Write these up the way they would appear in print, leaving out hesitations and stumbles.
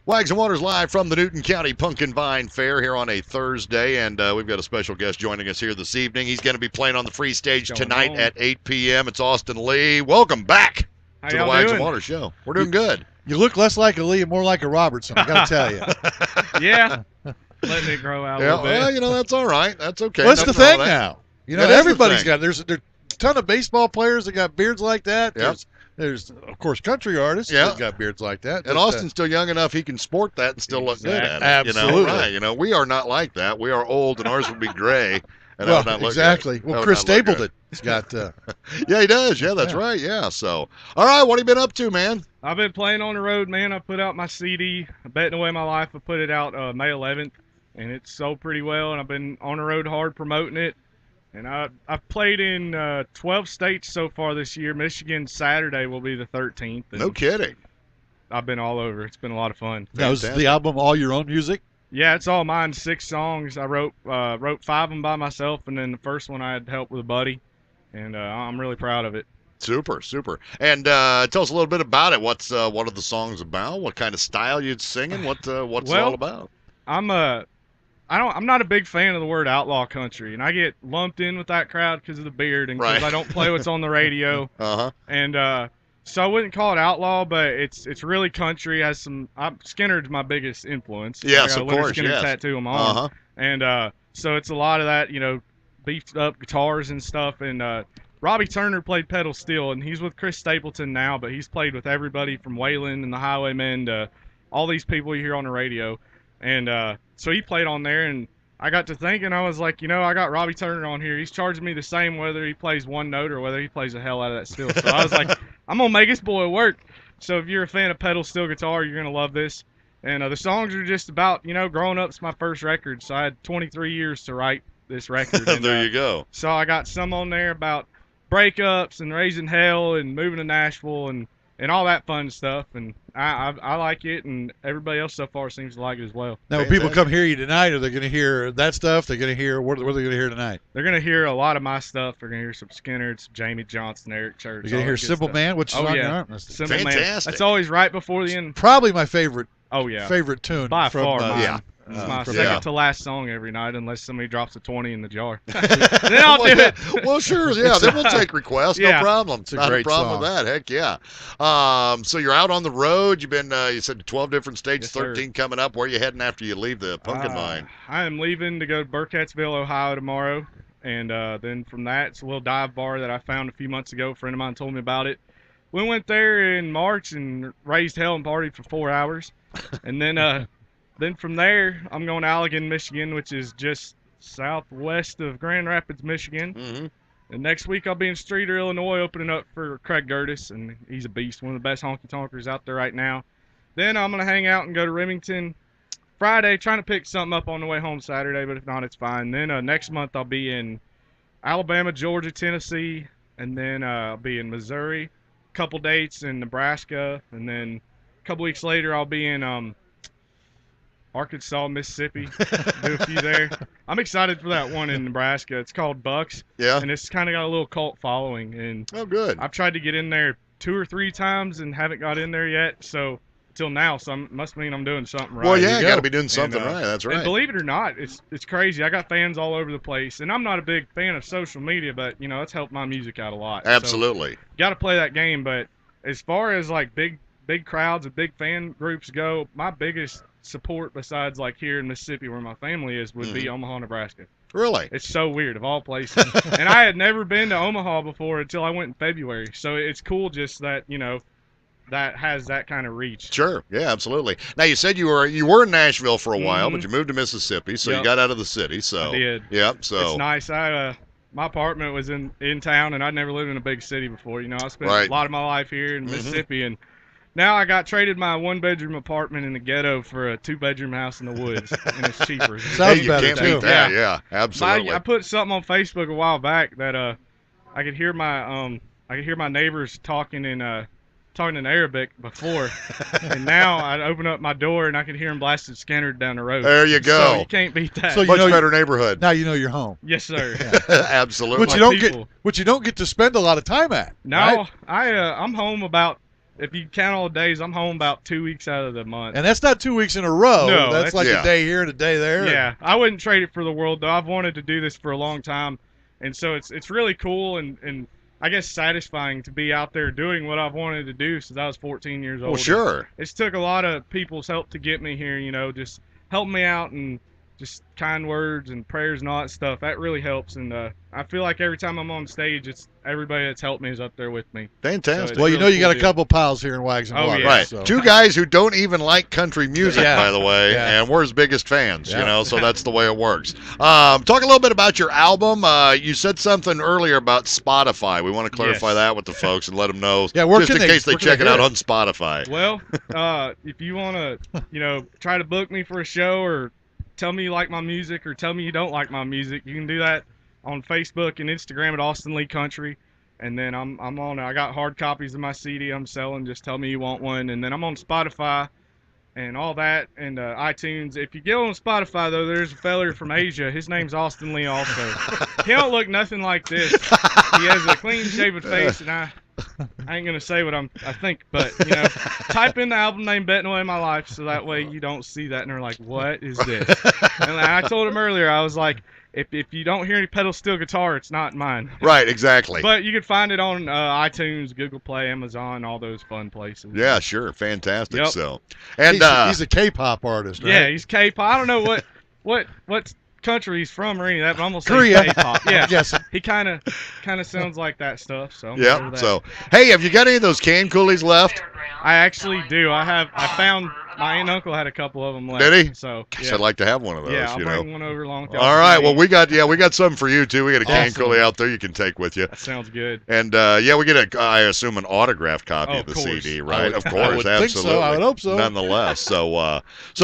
Wags and Waters live from the Newton County Pumpkin Vine Fair here on a Thursday, and we've got a special guest joining us here this evening. He's going to be playing on the free stage tonight at 8 p.m. It's Austin Lee. Welcome back to the Wags and Waters show. We're doing good. You look less like a Lee and more like a Robertson, I got to tell you. Yeah. Letting it grow out a little bit. Well, that's all right. That's okay. Well, that's the thing now. Everybody's got, there's a ton of baseball players that got beards like that. Yep. There's, of course, country artists that got beards like that. And Austin's still young enough he can sport that and still look good at it. Absolutely. We are not like that. We are old, and ours would be gray. And well, not look exactly. good. Well, Chris Stapleton has got. Yeah, he does. Yeah, that's right. Yeah. So, all right, what have you been up to, man? I've been playing on the road, man. I put out my CD, Betting Away My Life. I put it out May 11th, and it sold pretty well. And I've been on the road hard promoting it. And I've played in 12 states so far this year. Michigan Saturday will be the 13th. No kidding. I've been all over. It's been a lot of fun. Now, is the album all your own music? Yeah, it's all mine. 6 songs. I wrote 5 of them by myself, and then the first one I had help with a buddy, and I'm really proud of it. Super. And tell us a little bit about it. What are the songs about? What kind of style you're singing? What's it all about? I'm not a big fan of the word outlaw country, and I get lumped in with that crowd because of the beard and because I don't play what's on the radio. And so I wouldn't call it outlaw, but it's really country. Has some. Skinner's my biggest influence. Yes, I got of a Lynyrd course. Skynyrd tattoo on my arm, and so it's a lot of that, beefed up guitars and stuff. And Robbie Turner played pedal steel, and he's with Chris Stapleton now, but he's played with everybody from Waylon and the Highwaymen to all these people you hear on the radio. And so he played on there, and I got to thinking, I was like, I got Robbie Turner on here. He's charging me the same whether he plays one note or whether he plays the hell out of that steel. So I was like, I'm going to make this boy work. So if you're a fan of pedal steel guitar, you're going to love this. And the songs are just about, growing up's my first record. So I had 23 years to write this record. And, there you go. So I got some on there about breakups and raising hell and moving to Nashville and all that fun stuff, and I like it, and everybody else so far seems to like it as well. Now, when people come hear you tonight, are they going to hear that stuff? They're going to hear what are they going to hear tonight? They're going to hear a lot of my stuff. They're going to hear some Skinner, some Jamie Johnson, Eric Church. You're going to hear Simple stuff. Man, which is on your arm. Simple Man. Fantastic. That's always right before the end. Probably my favorite. Oh yeah. Favorite tune by from, far. Yeah. It's my second to last song every night, unless somebody drops a 20 in the jar. Then I'll do it. Well, sure, yeah. Then we'll take requests. No problem. It's a Not great a problem song. with that. Heck yeah. So you're out on the road. You've been, you said 12 different states, Yes, 13 coming up. Where are you heading after you leave the Pumpkin Vine? I am leaving to go to Burkettsville, Ohio tomorrow, and then from that, it's a little dive bar that I found a few months ago. A friend of mine told me about it. We went there in March and raised hell and partied for 4 hours, and then from there, I'm going to Allegan, Michigan, which is just southwest of Grand Rapids, Michigan. Mm-hmm. And next week, I'll be in Streeter, Illinois, opening up for Craig Gertis, and he's a beast, one of the best honky-tonkers out there right now. Then I'm going to hang out and go to Remington Friday, trying to pick something up on the way home Saturday, but if not, it's fine. Then next month, I'll be in Alabama, Georgia, Tennessee, and then I'll be in Missouri, a couple dates in Nebraska, and then a couple weeks later, I'll be in Arkansas, Mississippi, do a few there. I'm excited for that one in Nebraska. It's called Bucks. Yeah. And it's kind of got a little cult following. And Oh, good. I've tried to get in there 2 or 3 times and haven't got in there yet. So till now, must mean I'm doing something right. Well, yeah, you got to be doing something And, right. That's right. And believe it or not, it's crazy. I got fans all over the place, and I'm not a big fan of social media, but it's helped my music out a lot. Absolutely. So, got to play that game. But as far as like big crowds and big fan groups go, my biggest support besides like here in Mississippi where my family is would be Omaha, Nebraska. Really? It's so weird of all places. And I had never been to Omaha before until I went in February. So it's cool just that, that has that kind of reach. Sure. Yeah, absolutely. Now you said you were in Nashville for a while, but you moved to Mississippi, so you got out of the city. So I did. Yep. So it's nice. My apartment was in town, and I'd never lived in a big city before. I spent a lot of my life here in Mississippi, and now I got traded my 1-bedroom apartment in the ghetto for a 2-bedroom house in the woods, and it's cheaper. Sounds you better can't too. beat that. Yeah, absolutely. I put something on Facebook a while back that I could hear my neighbors talking in Arabic before, and now I open up my door and I can hear them blasting Skinner down the road. There you go. So you can't beat that. So Much better neighborhood. Now you know you're home. Yes, sir. Absolutely. Which you don't get to spend a lot of time at. No, right? I'm home about if you count all the days, I'm home about 2 weeks out of the month. And that's not 2 weeks in a row. No, that's like yeah. a day here and a day there. Yeah, I wouldn't trade it for the world, though. I've wanted to do this for a long time, and so it's really cool and I guess satisfying to be out there doing what I've wanted to do since I was 14 years old. Well, sure. It's took a lot of people's help to get me here, just help me out and just kind words and prayers and all that stuff. That really helps, and I feel like every time I'm on stage, it's everybody that's helped me is up there with me. Fantastic. So Well, really you got cool a couple pals here in Wags and Oh, Block. yeah. Right. So. Two guys who don't even like country music, Yeah. by the way, Yeah. and we're his biggest fans, Yeah. so that's the way it works. Talk a little bit about your album. You said something earlier about Spotify. We want to clarify Yes. that with the folks and let them know, Yeah, where just can in they- case they where can check they it out hear on Spotify. Well, if you want to, try to book me for a show or tell me you like my music or tell me you don't like my music, you can do that on Facebook and Instagram at Austin Lee Country. And then I'm on. I got hard copies of my CD I'm selling. Just tell me you want one. And then I'm on Spotify and all that and iTunes. If you get on Spotify though, there's a fella from Asia. His name's Austin Lee. Also, he don't look nothing like this. He has a clean-shaven face, and I ain't gonna say what I think, but type in the album name "Betting Away My Life" so that way you don't see that and they're like, "What is this?" And I told him earlier, I was like, if you don't hear any pedal steel guitar, it's not mine. Right, exactly. But you can find it on iTunes, Google Play, Amazon, all those fun places. Yeah, sure. Fantastic. Yep. So, and he's a K-pop artist, right? Yeah, he's K-pop. I don't know what country he's from or any of that, but I'm gonna say Korea. K-pop. Yeah, Yes. he kind of sounds like that stuff. So I'm yeah. sure that. So, hey, have you got any of those can coolies left? I actually do. I found my aunt and uncle had a couple of them left. Did he? So Gosh, yeah, I'd like to have one of those. I'll bring one over along with y'all. All right. Well, we got some for you too. We got a can Awesome. coolie out there you can take with you. That sounds good. And we get I assume an autographed copy Oh, of the of course. CD, I right? would- Of I course, would absolutely. think so. I would hope so. Nonetheless, so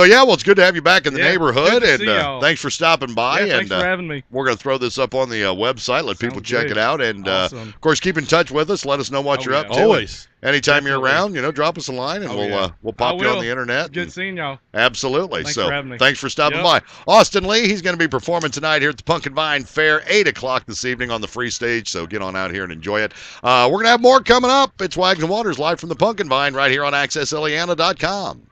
yeah, well, it's good to have you back in the Yeah, neighborhood, good to and see y'all. thanks for stopping by. Yeah, thanks and for having me. we're gonna throw this up on the website. Let people Sounds check good. it out, and Awesome. of course, keep in touch with us. Let us know what Oh, you're yeah. up to. Always. Anytime you're Definitely. around, drop us a line, and Oh, we'll yeah. pop I you on will. the internet. Good and- seeing y'all. Absolutely. Thanks So for having me. thanks for stopping Yep. by. Austin Lee, he's going to be performing tonight here at the Pumpkin Vine Fair, 8 o'clock this evening on the free stage. So get on out here and enjoy it. We're going to have more coming up. It's Wags and Waters live from the Pumpkin Vine right here on AccessIlliana.com.